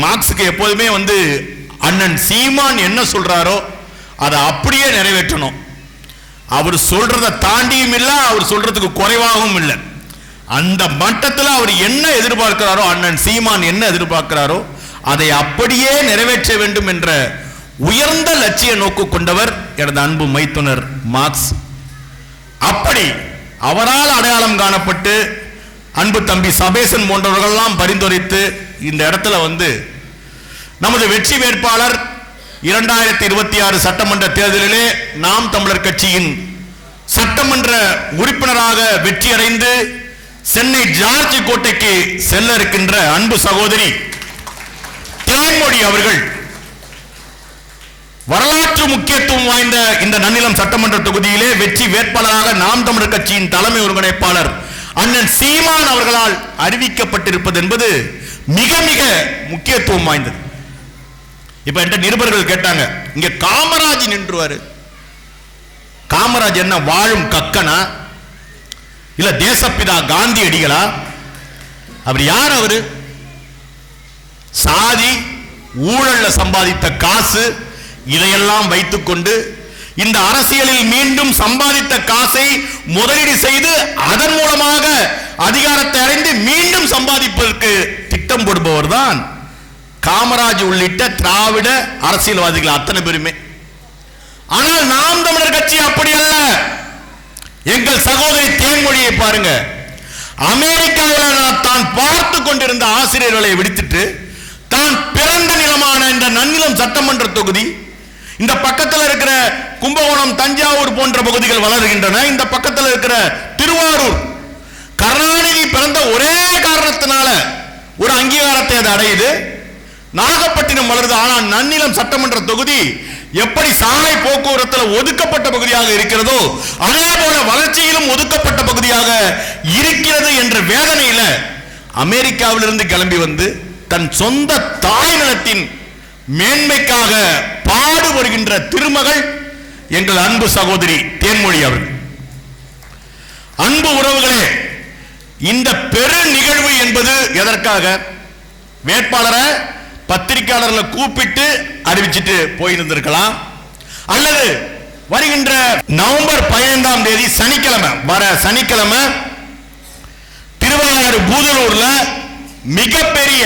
மார்க்ஸுக்கு எப்போதுமே அண்ணன் சீமான் என்ன சொல்றாரோ அதை அப்படியே நிறைவேற்றணும். அவர் சொல்றதை தாண்டியும் இல்லை, அவர் சொல்றதுக்கு குறைவாகவும் இல்லை. அந்த மட்டத்தில் அவர் என்ன எதிர்பார்க்கிறாரோ, அண்ணன் சீமான் என்ன எதிர்பார்க்கிறாரோ அதை அப்படியே நிறைவேற்ற வேண்டும் என்ற உயர்ந்த லட்சிய நோக்கு கொண்டவர் எனது அன்பு மைத்துனர் மார்க்ஸ். அப்படி அவரால் அடையாளம் காணப்பட்டு அன்பு தம்பி சபேசன் போன்றவர்களெல்லாம் பரிந்துரைத்து இந்த இடத்துல நமது வெற்றி வேட்பாளர் 2026 சட்டமன்ற தேர்தலிலே நாம் தமிழர் கட்சியின் சட்டமன்ற உறுப்பினராக வெற்றியடைந்து சென்னை ஜார்ஜ் கோட்டைக்கு செல்ல இருக்கின்ற அன்பு சகோதரி தேன்மொழி அவர்கள் வரலாற்று முக்கியத்துவம் வாய்ந்த இந்த நன்னிலம் சட்டமன்ற தொகுதியிலே வெற்றி வேட்பாளராக நாம் தமிழர் கட்சியின் தலைமை ஒருங்கிணைப்பாளர் அண்ணன் சீமான் அவர்களால் அறிவிக்கப்பட்டிருப்பது என்பது மிக மிக முக்கியத்துவம் வாய்ந்தது. இப்ப என்ற நிருபர்கள் கேட்டாங்க, இங்க காமராஜ் நின்றுவாரு, காமராஜ் என்ன வாழும் கக்கனா இல்ல தேசப்பிதா காந்தியடிகளா? அப்படி யார் அவரு? சாதி ஊழல்ல சம்பாதித்த காசு இதையெல்லாம் வைத்துக்கொண்டு இந்த அரசியலில் மீண்டும் சம்பாதித்த காசை முதலீடு செய்து அதன் மூலமாக அதிகாரத்தை அடைந்து மீண்டும் சம்பாதிப்பதற்கு திட்டம் போடுபவர் தான் காமராஜ் உள்ளிட்ட திராவிட அரசியல்வாதிகள் அத்தனை பேருமே. ஆனால் நாம் தமிழர் கட்சி அப்படி அல்ல. எங்கள் சகோதரி தேன்மொழியை பாருங்க, அமெரிக்காவில் தான் பார்த்து கொண்டிருந்த ஆசிரியர்களை விடுத்துட்டு தான் பிறந்த நிலமான இந்த நன்னிலம் சட்டமன்ற தொகுதி, இந்த பக்கத்தில் இருக்கிற கும்பகோணம் தஞ்சாவூர் போன்ற பகுதிகள் வளர்கின்றன, இந்த பக்கத்தில் இருக்கிற திருவாரூர் கருணாநிதி பிறந்த ஒரே காரணத்தினால ஒரு அங்கீகாரத்தை அது அடையுது. நாகப்பட்டினம் வளருது. ஆனால் நன்னிலம் சட்டமன்ற தொகுதி எப்படி சாலை போக்குவரத்தில் ஒதுக்கப்பட்ட பகுதியாக இருக்கிறதோ அதே போல வளர்ச்சியிலும் ஒதுக்கப்பட்ட பகுதியாக இருக்கிறது என்ற வேதனையில அமெரிக்காவிலிருந்து கிளம்பி தன் சொந்த தாய் நிலத்தின் மேன்மைக்காக பாடுபடுகின்ற திருமகள் எங்கள் அன்பு சகோதரி தேன்மொழி அவர்கள். அன்பு உறவுகளே, இந்த பெரு நிகழ்வு என்பது எதற்காக? வேட்பாளரை பத்திரிகையாளர்களை கூப்பிட்டு அறிவிச்சிட்டு போயிருந்திருக்கலாம், அல்லது வருகின்ற நவம்பர் 15ஆம் தேதி சனிக்கிழமை, வர சனிக்கிழமை திருவாரூர் பூதலூர்ல மிகப்பெரிய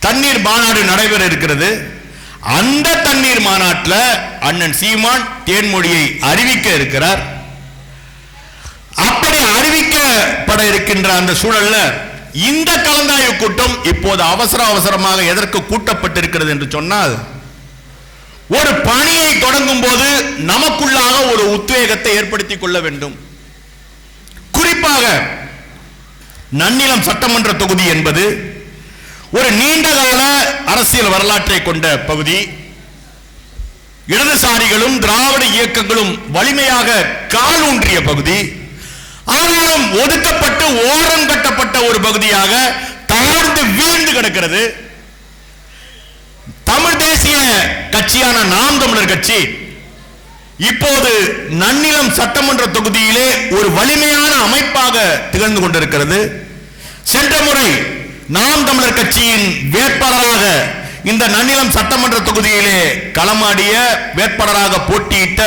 தண்ணீர் மாநாடு நடைபெற இருக்கிறது. அந்த தண்ணீர் மாநாட்டில் அண்ணன் சீமான் தேன்மொழியை அறிவிக்க இருக்கிறார். அப்படி அறிவிக்கப்பட இருக்கின்ற அந்த சூழல்ல இந்த கலந்தாய்வு கூட்டம் இப்போது அவசரமாக எதற்கு கூட்டப்பட்டிருக்கிறது என்று சொன்னால், ஒரு பணியை தொடங்கும் போது நமக்குள்ளாக ஒரு உத்வேகத்தை ஏற்படுத்திக் கொள்ள வேண்டும். குறிப்பாக நன்னிலம் சட்டமன்ற தொகுதி என்பது ஒரு நீண்டகால அரசியல் வரலாற்றை கொண்ட பகுதி. இடதுசாரிகளும் திராவிட இயக்கங்களும் வலிமையாக காலூன்றிய பகுதி. ஆனாலும் ஒதுக்கப்பட்டு ஓரம் கட்டப்பட்ட ஒரு பகுதியாக தாழ்ந்து வீழ்ந்து கிடக்கிறது. தமிழ் தேசிய கட்சியான நாம் தமிழர் கட்சி இப்போது நன்னிலம் சட்டமன்ற தொகுதியிலே ஒரு வலிமையான அமைப்பாக திகழ்ந்து கொண்டிருக்கிறது. சென்ற முறை நாம் தமிழர் கட்சியின் வேட்பாளராக இந்த நன்னிலம் சட்டமன்ற தொகுதியிலே களமாடிய வேட்பாளராக போட்டியிட்ட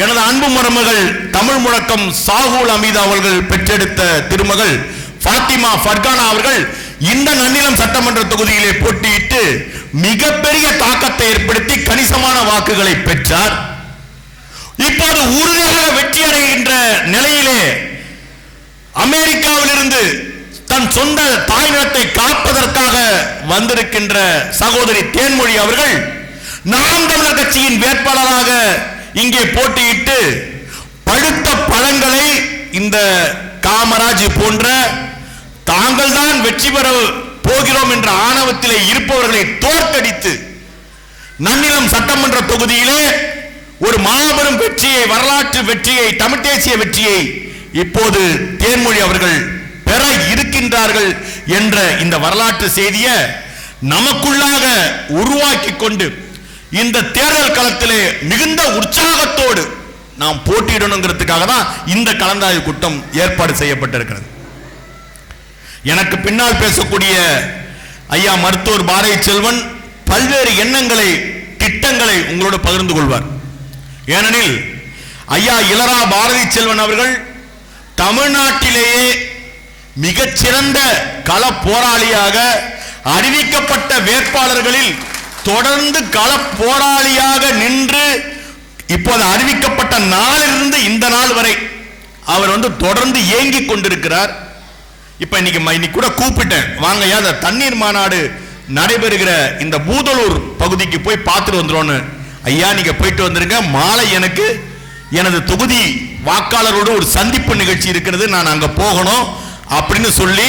எனது அன்பு மருமகள் தமிழ் முழக்கம் சாகுல் அமீதா அவர்கள் பெற்றெடுத்த திருமகள் பாத்திமா ஃபர்கானா அவர்கள் இந்த நன்னிலம் சட்டமன்ற தொகுதியிலே போட்டியிட்டு மிகப்பெரிய தாக்கத்தை ஏற்படுத்தி கணிசமான வாக்குகளை பெற்றார். இப்போது உறுதியாக வெற்றி அடைகின்ற நிலையிலே அமெரிக்காவிலிருந்து தன் சொந்த தாய்நிலத்தை காப்பதற்காக வந்திருக்கின்ற சகோதரி தேன்மொழி அவர்கள் நாம் தமிழர் கட்சியின் வேட்பாளராக இங்கே போட்டியிட்டு பழுத்த பழங்களை இந்த காமராஜ் போன்ற தாங்கள் தான் வெற்றி பெற போகிறோம் என்ற ஆணவத்திலே இருப்பவர்களை தோற்கடித்து நன்னிலம் சட்டமன்ற தொகுதியிலே ஒரு மாபெரும் வெற்றியை, வரலாற்று வெற்றியை, தமிழ் தேசிய வெற்றியை இப்போது தேன்மொழி அவர்கள் பெற இருக்கின்றார்கள் என்ற இந்த வரலாற்று செய்தியை நமக்குள்ளாக உருவாக்கி கொண்டு இந்த தேர்தல் களத்திலே மிகுந்த உற்சாகத்தோடு நாம் போட்டியிடணுங்கிறதுக்காக தான் இந்த கலந்தாய்வு கூட்டம் ஏற்பாடு செய்யப்பட்டிருக்கிறது. எனக்கு பின்னால் பேசக்கூடிய ஐயா மருத்துவர் பாரதி செல்வன் பல்வேறு எண்ணங்களை, திட்டங்களை உங்களோடு பகிர்ந்து கொள்வார். ஏனெனில் ஐயா இளரா பாரதி செல்வன் அவர்கள் தமிழ்நாட்டிலேயே மிகச்சிறந்த கள போராளியாக அறிவிக்கப்பட்ட வேட்பாளர்களில் தொடர்ந்து கள போராளியாக நின்று இப்போது அறிவிக்கப்பட்ட நாளிலிருந்து இந்த நாள் வரை அவர் தொடர்ந்து இயங்கிக் கொண்டிருக்கிறார். இப்ப இன்னைக்கு கூட கூப்பிட்டேன், வாங்கய்யா அந்த தண்ணீர் மாநாடு நடைபெறுகிற இந்த பூதலூர் பகுதிக்கு போய் பார்த்துட்டு வந்துடும். ஐயா நீங்க போயிட்டு வந்துருங்க, மாலை எனக்கு எனது தொகுதி வாக்காளரோடு ஒரு சந்திப்பு நிகழ்ச்சி இருக்கிறது, நான் அங்க போகணும் அப்படின்னு சொல்லி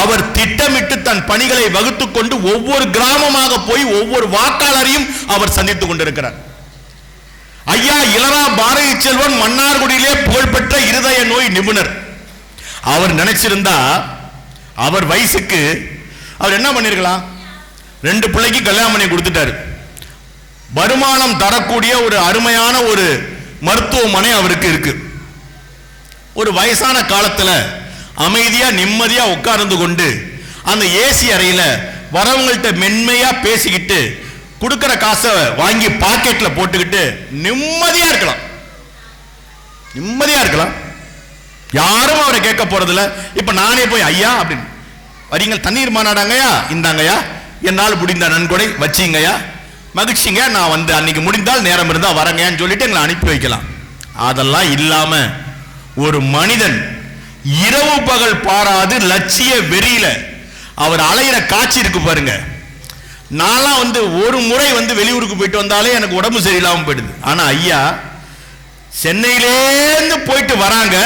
அவர் திட்டமிட்டு தன் பணிகளை வகுத்துக் கொண்டு ஒவ்வொரு கிராமமாக போய் ஒவ்வொரு வாக்காளரையும் அவர் சந்தித்துக் கொண்டிருக்கிறார். ஐயா இளரா பாரதி செல்வன் மன்னார்குடியிலே புகழ்பெற்ற இருதய நோய் நிபுணர். அவர் நினைச்சிருந்தா அவர் வயசுக்கு அவர் என்ன பண்ணிருக்கலாம், 2 பிள்ளைக்கு கல்யாணம் பண்ணி கொடுத்துட்டாரு. வருமானம் தரக்கூடிய ஒரு அருமையான ஒரு மருத்துவமனை அவருக்கு இருக்கு. ஒரு வயசான காலத்துல அமைதியா நிம்மதியா உட்கார்ந்து கொண்டு அந்த ஏசி அறையில வரவங்கள்ட்ட மென்மையா பேசிக்கிட்டு கொடுக்கிற காசை வாங்கி பாக்கெட்ல போட்டுக்கிட்டு நிம்மதியா இருக்கலாம், நிம்மதியா இருக்கலாம். யாரும் அவரை கேட்க போறதில்ல. இப்ப நானே போய் ஐயா அப்படின்னு வரீங்க, தண்ணீர் மாநாடாங்கய்யா, இந்தாங்கய்யா என்னால் முடிந்த நன்கொடை வச்சிங்கய்யா, மகிழ்ச்சிங்க, நான் அன்னைக்கு முடிந்தால் நேரம் இருந்தா வரங்கன்னு சொல்லிட்டு எங்களை அனுப்பி வைக்கலாம். அதெல்லாம் இல்லாம ஒரு மனிதன் இரவு பகல் பாராது லட்சிய வெறியில அவர் அலையிற காட்சி இருக்கு பாருங்க. நான்லாம் ஒரு முறை வெளியூருக்கு போயிட்டு வந்தாலே எனக்கு உடம்பு சரியில்லாம போயிடுது. ஆனா ஐயா சென்னையிலேருந்து போயிட்டு வராங்க,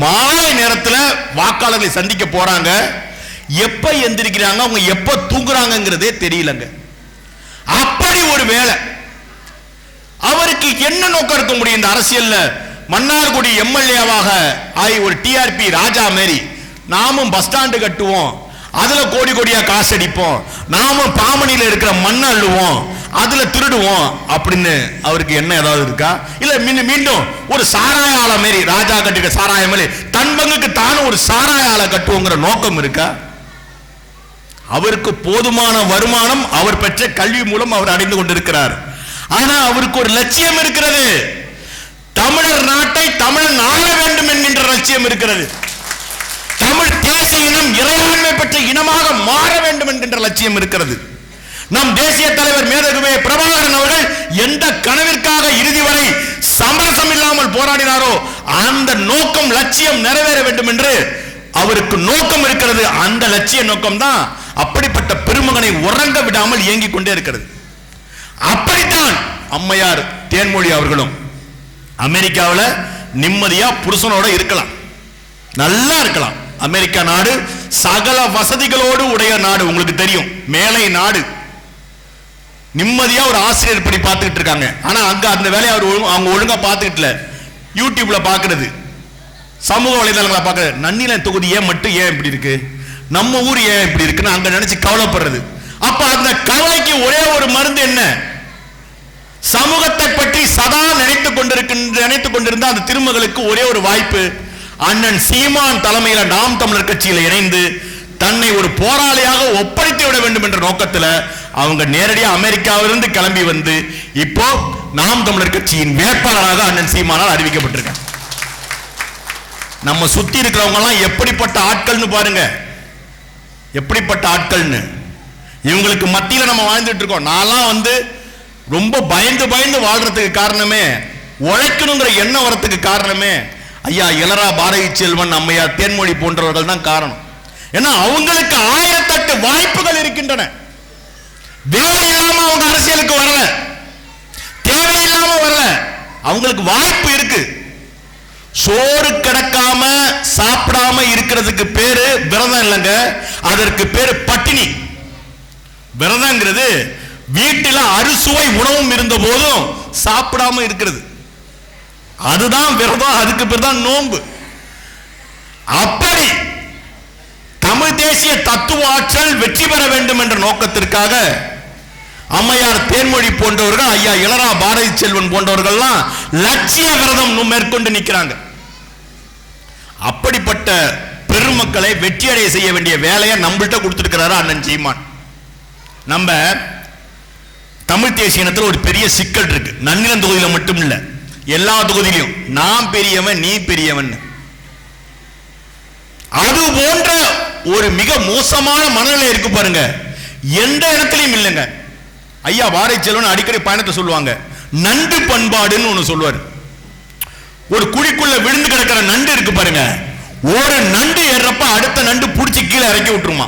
மாலை நேரத்தில் வாக்காளர்களை சந்திக்க போறாங்க. எப்ப எந்திரிக்கிறாங்க, அவங்க எப்ப தூங்குறாங்கிறதே தெரியலங்க. அப்படி ஒரு வேலை. அவருக்கு என்ன நோக்கம் இருக்க முடியும் இந்த அரசியல்ல? மன்னார்குடி எம்எல்ஏவாக ஆகி ஒரு டிஆர்பி ராஜா மாரி நாமும் பஸ் ஸ்டாண்டு கட்டுவோம், அதுல கோடி கோடியா காசு அடிப்போம், நாமும் பாமணியில இருக்கிற மண்ணை அள்ளுவோம், அதுல திருடுவோம் அப்படின்னு அவருக்கு என்ன ஏதாவது இருக்கா? இல்ல மீண்டும் ஒரு சாராய ஆலை மாரி, ராஜா கட்டுற சாராய மாரி தன் பங்குக்கு தானும் ஒரு சாராய ஆலை கட்டுவோங்கிற நோக்கம் இருக்கா? அவருக்கு போதுமான வருமானம் அவர் பெற்ற கல்வி மூலம் அவர் அடைந்து கொண்டிருக்கிறார். ஆனா அவருக்கு ஒரு லட்சியம் இருக்கிறது, தமிழர் நாட்டை தமிழன் ஆள வேண்டும் என்கின்ற லட்சியம் இருக்கிறது. தமிழ் தேசிய இனம் இறையாண்மை பெற்ற இனமாக மாற வேண்டும் என்கின்ற லட்சியம் இருக்கிறது. நம் தேசிய தலைவர் மேதகுவே பிரபாகரன் அவர்கள் எந்த கனவிற்காக இறுதி வரை சமரசம் இல்லாமல் போராடினாரோ அந்த நோக்கம் லட்சியம் நிறைவேற வேண்டும் என்று அவருக்கு நோக்கம் இருக்கிறது. அந்த லட்சிய நோக்கம் தான் அப்படிப்பட்ட பெருமகனை உறங்க விடாமல் இயங்கிக் கொண்டே இருக்கிறது. அப்படித்தான் அம்மையார் தேன்மொழி அவர்களும் அமெரிக்காவில் நிம்மதியா புருஷனோட இருக்கலாம், நல்லா இருக்கலாம். அமெரிக்கா நாடு சகல வசதிகளோடு உடைய நாடு, உங்களுக்கு தெரியும், மேலை நாடு. நிம்மதியா ஒரு ஆசிரியர் படி பார்த்துக்கிட்டு இருக்காங்க. ஆனா அங்க அந்த வேலையை அவங்க ஒழுங்கா பார்த்துக்கிட்டல. யூடியூப்ல பாக்குறது, சமூக வலைதளங்களை பார்க்கறது, நன்னிலம் தொகுதி ஏன் மட்டும் ஏன் இப்படி இருக்கு, நம்ம ஊர் ஏன் இப்படி இருக்குன்னு அங்க நினைச்சு கவலைப்படுறது. அப்ப அந்த கவலைக்கு ஒரே ஒரு மருந்து என்ன? சமூகத்தை பற்றி சதா நினைத்துக் கொண்டிருந்த அந்த திருமகளுக்கு ஒரே ஒரு வாய்ப்பு, அண்ணன் சீமான் தலைமையில நாம் தமிழர் கட்சியில் இணைந்து தன்னை ஒரு போராளியாக ஒப்படைத்து விட வேண்டும் என்ற நோக்கத்தில் அவங்க நேரடியாக அமெரிக்காவிலிருந்து கிளம்பி வந்து இப்போ நாம் தமிழர் கட்சியின் வேட்பாளராக அண்ணன் சீமானால் அறிவிக்கப்பட்டிருக்க. நம்ம சுத்தி இருக்கிறவங்க எல்லாம் எப்படிப்பட்ட ஆட்கள்னு பாருங்க, எப்படிப்பட்ட ஆட்கள்னு. இவங்களுக்கு மத்தியில் நம்ம வாழ்ந்துட்டு இருக்கோம். நான்லாம் ரொம்ப பயந்து பயந்து வாழ்றதுக்கு காரணமே, உழைக்கணுங்கிற எண்ணம் வரத்துக்கு காரணமே ஐயா இளரா பாரதி செல்வன், அம்மையார் தேன்மொழி போன்றவர்கள் தான் காரணம். ஏன்னா அவங்களுக்கு 1008 வாய்ப்புகள் இருக்கின்றன. வேலை இல்லாம அவங்க அரசியலுக்கு வரல, தேவை இல்லாம வரல, அவங்களுக்கு வாய்ப்பு இருக்கு. சோறு கிடக்காம சாப்பிடாம இருக்கிறதுக்கு பேரு விரதம் இல்லைங்க, அதற்கு பேரு பட்டினி. விரதங்கிறது வீட்டில் அறுசுவை உணவும் இருந்த போதும் சாப்பிடாம இருக்கிறது, அதுதான் விரதம், அதுக்கு பேர் தான் நோன்பு. அப்படி தமிழ் தேசிய தத்துவ ஆற்றல் வெற்றி பெற வேண்டும் என்ற நோக்கத்திற்காக அம்மையார் தேன்மொழி போன்றவர்கள், ஐயா இளரா பாரதி செல்வன் போன்றவர்கள்லாம் லட்சிய விரதம் மேற்கொண்டு நிற்கிறாங்க. அப்படிப்பட்ட பெருமக்களை வெற்றியடைய செய்ய வேண்டிய வேலையை நம்மள்கிட்ட கொடுத்திருக்கிறாரு அண்ணன் சீமான். நம்ம தமிழ் தேசிய இனத்தில் ஒரு பெரிய சிக்கல் இருக்கு. நன்னிலம் தொகுதியில் மட்டும் இல்ல, எல்லா தொகுதியிலும் நான் பெரியவன் நீ பெரியவன், அது போன்ற ஒரு மிக மோசமான மனநிலை இருக்கு பாருங்க. எந்த இடத்திலையும் இல்லைங்க. ஐயா வாரை செல்வன் அடிக்கடி பயணத்தை சொல்லுவாங்க, நண்டு பண்பாடுன்னு ஒண்ணு சொல்லுவார். ஒரு குழிக்குள்ள விழுந்து கிடக்கிற நண்டு இருக்கு பாருங்க, ஒரு நண்டு ஏறப்ப அடுத்த நண்டு புடிச்சு கீழே இறக்கி விட்டுருமா.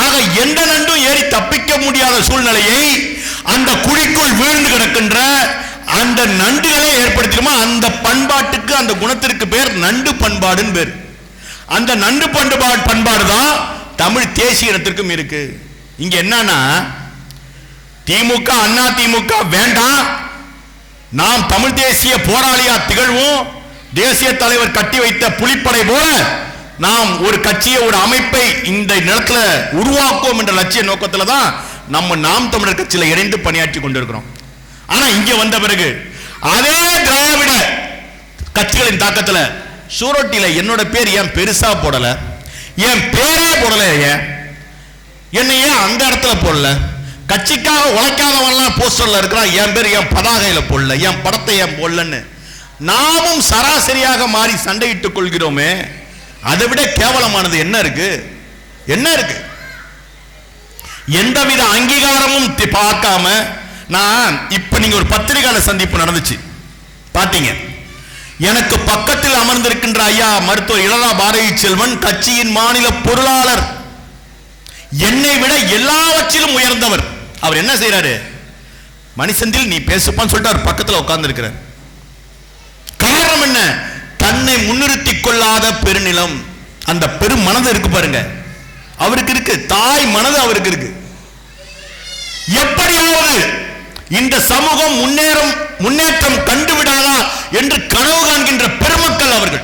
ஆக எந்த நண்டும் ஏறி தப்பிக்க முடியாத சூழ்நிலையை அந்த குழிக்குள் விழுந்து கிடக்கின்ற அந்த நண்டுகளை ஏற்படுத்திடுமா. அந்த பண்பாட்டுக்கு அந்த குணத்திற்கு பேர் நண்டு பண்பாடுன்னு பேர். அந்த நண்டு பண்பாடு தான் தமிழ் தேசிய இனத்திற்கும் இருக்கு. இங்க என்னன்னா, திமுக அண்ணா திமுக வேண்டாம், நாம் தமிழ் தேசிய போராளியா திகழ்வோம், தேசிய தலைவர் கட்டி வைத்த புலிப்படை போல நாம் ஒரு கட்சியை ஒரு அமைப்பை இந்த நிலத்துல உருவாக்குவோம் என்ற லட்சிய நோக்கத்துல தான் நம்ம நாம் தமிழர் கட்சியில இணைந்து பணியாற்றி கொண்டிருக்கிறோம். ஆனா இங்க வந்த பிறகு அதே திராவிட கட்சிகளின் தாக்கத்துல சூரட்டில என்னோட பேர் ஏன் பெருசா போடல, என் பேரே போடல, என்னை ஏன் அந்த இடத்துல போடல, கட்சிக்காக உழைக்காதவன்லாம் போஸ்டர்ல இருக்கிறான், என் பேர் என் பதாகையில போடல, என் படத்தை ஏன் போடலன்னு நாமும் சராசரியாக மாறி சண்டையிட்டுக் கொள்கிறோமே. அதை விட கேவலமானது என்ன இருக்கு? என்ன இருக்கு? எந்தவித அங்கீகாரமும் பார்க்காம நான் இப்ப நீங்க ஒரு பத்திரிகையாள சந்திப்பு நடந்துச்சு பாத்தீங்க. எனக்கு பக்கத்தில் அமர்ந்திருக்கின்ற ஐயா மருத்துவர் இளரா பாரதி செல்வன் கட்சியின் மாநில பொருளாளர், என்னை விட எல்லாவற்றிலும் உயர்ந்தவர். அவர் என்ன செய்யறாரு? மணிசந்தில் நீ பேசுப்பான்னு சொல்லிட்டு அவர் பக்கத்தில் உட்கார்ந்து இருக்கிறார். காரணம் என்ன? தன்னை முன்னிறுத்திக் கொள்ளாத பெருநிலம், அந்த பெரும் மனது இருக்கு பாருங்க, அவருக்கு இருக்கு. தாய் மனது அவருக்கு இருக்கு. எப்படியாவது இந்த சமூகம் முன்னேற்றம் கண்டுவிடாதா என்று கனவு காண்கின்ற பெருமக்கள் அவர்கள்.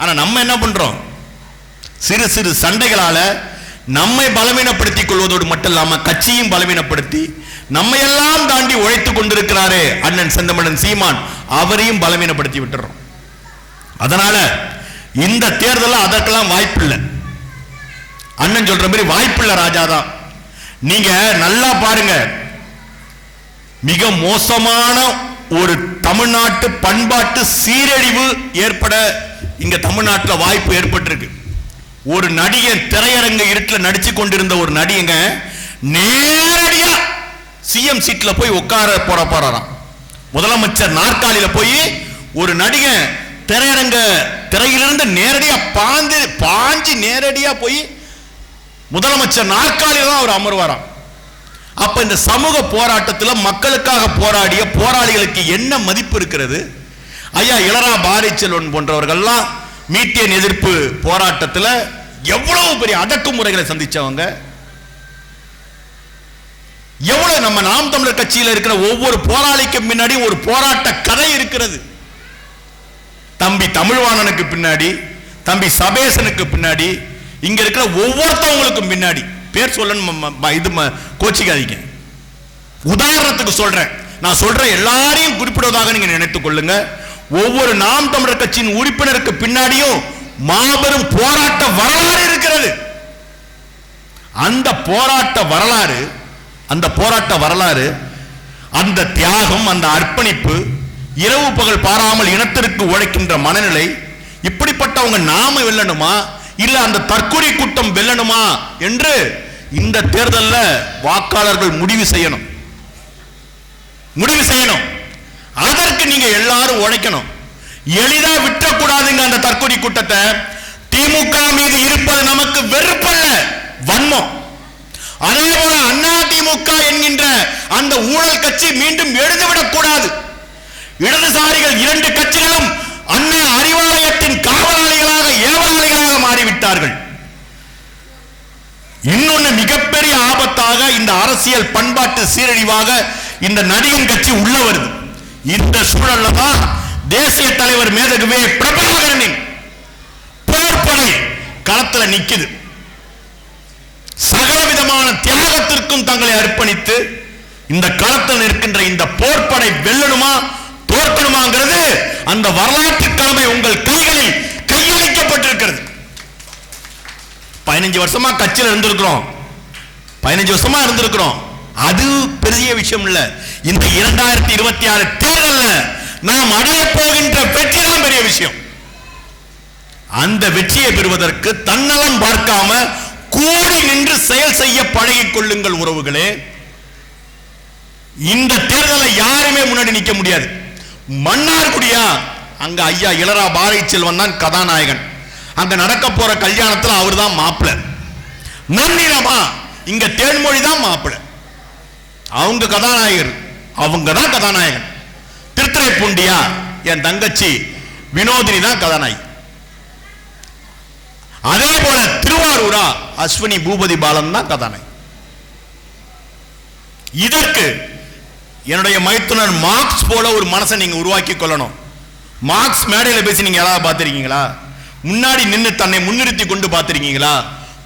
ஆனா நம்ம என்ன பண்றோம்? சிறு சிறு சண்டைகளால நம்மை பலவீனப்படுத்திக் கொள்வதோடு மட்டும் இல்லாம கட்சியும் பலவீனப்படுத்தி நம்மையெல்லாம் தாண்டி உழைத்துக் கொண்டிருக்கிறாரே அண்ணன் செந்தமிழன் சீமான், அவரையும் பலவீனப்படுத்தி விட்டுறோம். அதனால இந்த தேர்தல் அதற்கெல்லாம் வாய்ப்பு இல்லை. அண்ணன் சொல்ற மாதிரி வாய்ப்பு இல்லை ராஜாதான். நீங்க நல்லா பாருங்க, மிக மோசமான ஒரு தமிழ்நாட்டு பண்பாட்டு சீரழிவு ஏற்பட இங்க தமிழ்நாட்டில் வாய்ப்பு ஏற்பட்டிருக்கு. ஒரு நடிகன் திரையரங்க இருட்டில் நடிச்சு கொண்டிருந்த ஒரு நடிகங்க நேரடியா சிஎம் சீட்ல போய் உட்கார போறாராம். முதலமைச்சர் நாற்காலியில போய் ஒரு நடிகன் திரையிலிருந்து நேரடியா பாஞ்சு நேரடியா போய் முதலமைச்சர் நாற்காலியில தான் அவர் அமர்வாராம். அப்ப இந்த சமூக போராட்டத்தில் மக்களுக்காக போராடிய போராளிகளுக்கு என்ன மதிப்பு இருக்கிறது? ஐயா இளரா பாரதி செல்வன் போன்றவர்கள்லாம் மீட்டியன் எதிர்ப்பு போராட்டத்தில் எவ்வளவு பெரிய அடக்குமுறைகளை சந்திச்சவங்க. எவ்வளவு நம்ம நாம் தமிழர் கட்சியில் இருக்கிற ஒவ்வொரு போராளிக்கு பின்னாடி ஒரு போராட்ட கதை இருக்கிறது. தம்பி தமிழ்வாணனுக்கு பின்னாடி, தம்பி சபேசனுக்கு பின்னாடி, இங்க இருக்கிற ஒவ்வொருத்தவங்களுக்கும் பின்னாடி பேர் சொல்லணும், கோச்சிக்காதீங்க. உதாரணத்துக்கு சொல்றேன், நான் சொல்ற எல்லாரையும் குறிப்பிடுவதாக நீங்க நினைத்துக் கொள்ளுங்க. ஒவ்வொரு நாம் தமிழர் கட்சியின் உறுப்பினருக்கு பின்னாடியும் மாபெரும் போராட்ட வரலாறு இருக்கிறது. அந்த போராட்ட வரலாறு, அந்த தியாகம், அந்த அர்ப்பணிப்பு, இரவு பகல் பாராமல் இனத்திற்கு உழைக்கின்ற மனநிலை, இப்படிப்பட்டவங்க நாம வெல்லணுமா இல்ல அந்த தற்கொலை கூட்டம் வெல்லணுமா என்று இந்த தேர்தலில் வாக்காளர்கள் முடிவு செய்யணும். அதற்கு நீங்க எல்லாரும் உழைக்கணும். எளிதா விட்டக்கூடாதுங்க அந்த தற்கொலை கூட்டத்தை. திமுக மீது இருப்பது நமக்கு வெறுப்பல்ல, வன்மம். அதே போல அண்ணா திமுக என்கின்ற அந்த ஊழல் கட்சி மீண்டும் எழுந்துவிடக் கூடாது. இடதுசாரிகள் இரண்டு கட்சிகளும் அண்ணா அறிவாலயத்தின் காவலாளிகளாக ஏவலாளிகளாக மாறிவிட்டார்கள். இன்னொன்னு மிகப்பெரிய ஆபத்தாக இந்த அரசியல் பண்பாட்டு சீரழிவாக இந்த நடிகன் கட்சி உள்ள வருது. இந்த சூழல்ல தான் தேசிய தலைவர் மேதகுவே பிரபாகரனின் போர்ப்படை களத்தில் நிக்குது. சகலவிதமான தியாகத்திற்கும் தங்களை அர்ப்பணித்து இந்த களத்தில் இருக்கின்ற இந்த போர்ப்படை வெல்லணுமா தோற்கணுமாங்கிறது அந்த வரலாற்று கடமை உங்கள் கைகளில் கையளிக்கப்பட்டிருக்கிறது. 15 வருஷமா கட்சியில் இருந்திருக்கிறோம். 15 வருஷமா இருந்திருக்கிறோம். அது பெரிய விஷயம் இல்ல. இந்த 2026 தேர்தல்ல நாம் அடைய போகின்ற வெற்றி தான் பெரிய விஷயம். அந்த வெற்றியை பெறுவதற்கு தன்னலம் பார்க்காம கூடி நின்று செயல் செய்ய பழகிக் கொள்ளுங்கள் உறவுகளே. இந்த தேர்தலை யாருமே முன்னாடி நிக்க முடியாது. மன்னார்குடியா, அங்க ஐயா இளரா பாரதி செல்வன் தான் கதாநாயகன். அங்க நடக்க போற கல்யாணத்துல அவர் தான் மாப்பிள்ளை. நன்னிலமா, இங்க தேன்மொழி தான் மாப்பிள்ளை. அவங்க கதாநாயகர், அவங்க தான் கதாநாயகன். திருத்துறைப்பூண்டியா, என் தங்கச்சி வினோதினி தான் கதாநாயகி. அதே போல திருவாரூரா, அஸ்வினி பூபதி பாலன் தான் கதாநாயகி. இதற்கு என்னுடைய மைத்துனர் மார்க்ஸ் போல ஒரு மனசை நீங்க உருவாக்கி கொள்ளணும். மார்க்ஸ் மேடையில் பேசி நீங்க யாராவது பார்த்திருக்கீங்களா? முன்னாடி நின்று தன்னை முன்னிறுத்தி கொண்டு பார்த்திருக்கீங்களா?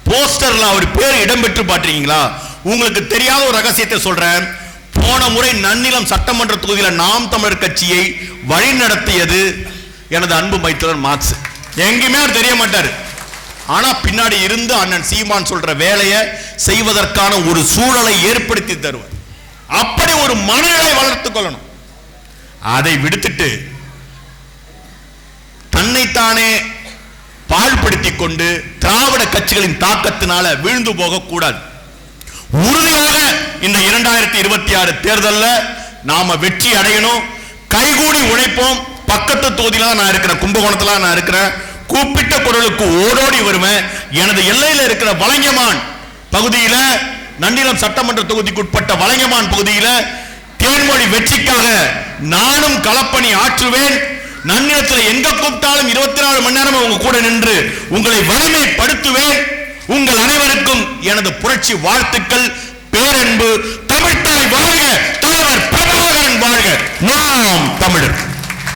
போஸ்டர்ல அவர் பேர் இடம்பெற்று பார்த்திருக்கீங்களா? உங்களுக்கு தெரியாத ஒரு ரகசியத்தை சொல்றேன். போன முறை நன்னிலம் சட்டமன்ற தொகுதியில் நாம் தமிழர் கட்சியை வழி நடத்தியது எனது அன்பு மைத்துனர் மார்க்ஸ். எங்கேயுமே அவர் தெரிய மாட்டார். ஆனா பின்னாடி இருந்து அண்ணன் சீமான் சொல்ற வேலையை செய்வதற்கான ஒரு சூழலை ஏற்படுத்தி தருவார். அப்படி ஒரு மனநிலை வளர்த்துக் கொள்ளணும். அதை விடுத்துட்டு தன்னைத்தானே பாழ்படுத்திக் கொண்டு திராவிட கட்சிகளின் தாக்கத்தினால வீழ்ந்து போக கூடாது. உறுதியாக இந்த 2026 தேர்தலில் நாம வெற்றி அடையணும். கைகூடி உழைப்போம். பக்கத்து தொகுதியில நான் இருக்கிறேன், கும்பகோணத்துல நான் இருக்கிறேன். கூப்பிட்ட குரலுக்கு ஓடோடி வருவேன். எனது எல்லையில் இருக்கிற வலங்கமான் பகுதியில, நன்னிலம் சட்டமன்ற தொகுதிக்கு உட்பட்ட வலங்கமான் பகுதியில தேன்மொழி வெற்றிக்காக நானும் களப்பணி ஆற்றுவேன். நன்னிலத்தில் எங்க கூப்பிட்டாலும் 24 மணி நேரம் உங்க கூட நின்று உங்களை வலிமைப்படுத்துவேன். உங்கள் அனைவருக்கும் எனது புரட்சி வாழ்த்துக்கள், பேரன்பு. தமிழ்த்தாய் வாழ்க, தலைவர் பிரபாகரன் வாழ்க. நாம் தமிழர்.